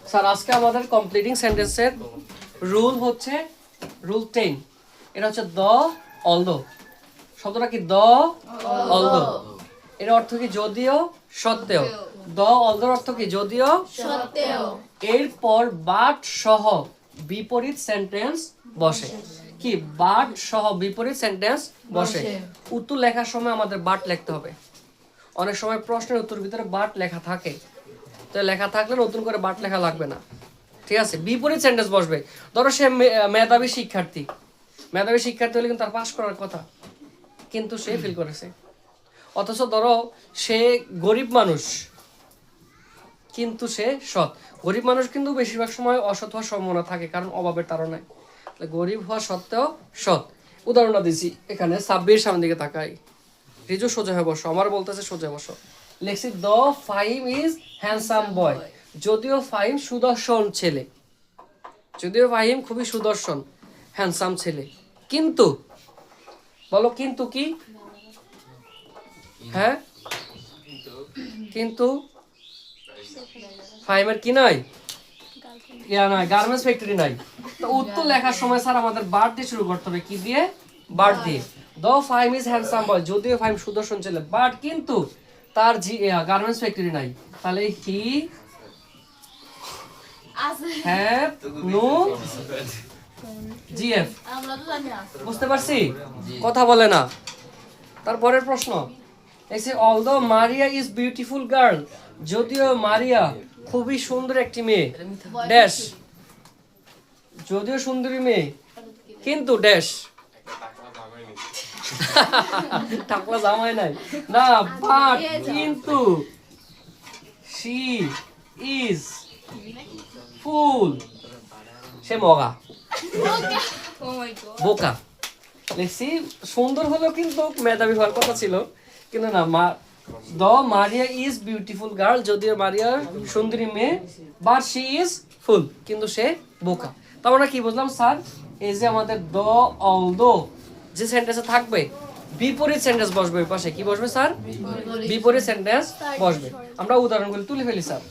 Sir আজকে আমাদের completing সেন্টেন্সের রুল হচ্ছে রুল 10। এটা হচ্ছে দ্য অলদো। শব্দটা কি দ্য অলদো? এর অর্থ কি যদিও সত্ত্বেও। দ্য অলদোর অর্থ কি যদিও সত্ত্বেও। এরপর বাট সহ বিপরীত সেন্টেন্স বসে। কি বাট সহ বিপরীত সেন্টেন্স বসে। উত্তর লেখার সময় আমাদের বাট লিখতে হবে। অনেক সময় প্রশ্নের উত্তর ভিতরে বাট লেখা থাকে, তো লেখা থাকলে নতুন করে বাট লেখা লাগবে না। ঠিক আছে, বিপরীত সেন্টেন্স বসবে। ধরো সে মেধাবী শিক্ষার্থী, মেধাবী শিক্ষার্থী হলে কিন্তু তার পাস করার কথা, কিন্তু সে ফেল করেছে। অথচ ধরো সে গরিব মানুষ, কিন্তু সে সৎ। গরিব মানুষ কিন্তু বেশিরভাগ সময় অসৎ হওয়ার সম্ভাবনা থাকে, কারণ অভাবের তাড়নায়। গরিব হওয়া সত্ত্বেও সৎ। উদাহরণটা দিছি এখানে, সাব্বির সামনের দিকে তাকাই। রিজু সোজা হয়ে বসো, আমার বলতেছে সোজা বসো। লেখছি the Fahim is handsome boy. যদিও ফাহিম সুদর্শন ছেলে, যদিও ফাহিম খুবই সুদর্শন হ্যান্ডসাম ছেলে, কিন্তু বলো কিন্তু কি? হ্যাঁ, কিন্তু ফাহিমের কি নাই? ইয়া নাই, গার্মেন্টস ফ্যাক্টরি নাই। তো উত্তর লেখার সময় স্যার আমাদের বার্ড দিয়ে শুরু করতে হবে। কি দিয়ে? বার্ড দিয়ে। The Fahim is handsome boy, যদিও ফাহিম সুদর্শন ছেলে, বাট কিন্তু তার গার্মেন্টস ফ্যাক্টরি নাই। তাহলে হি হ্যাভ নো জিএফ। বুঝতে পারছি? কথা বলে না। তারপরের প্রশ্ন, although Maria is beautiful girl, যদিও মারিয়া খুবই সুন্দর একটি মেয়ে, ড্যাশ, যদিও সুন্দরী মেয়ে কিন্তু ড্যাশ, টাকলা জামাই নাই না, বাট কিন্তু শি ইজ ফুল, সে মগা, বোকা। লিখছি সুন্দর হলেও কিন্তু মেধাবী হওয়ার কথা ছিল, কিন্তু না। The Maria is beautiful girl, যদিও মারিয়া সুন্দরী মেয়ে, বাট শি ইজ ফুল, কিন্তু সে বোকা। তার মানে কি বুঝলাম স্যার? এই যে আমাদের দ্য অলদো যে সেন্টেন্সে থাকবে, বিপরীত সেন্টেন্স বসবে ওই পাশে। কি বসবে স্যার? বিপরীত সেন্টেন্স বসবে। আমরা উদাহরণগুলো তুলে ফেলি স্যার।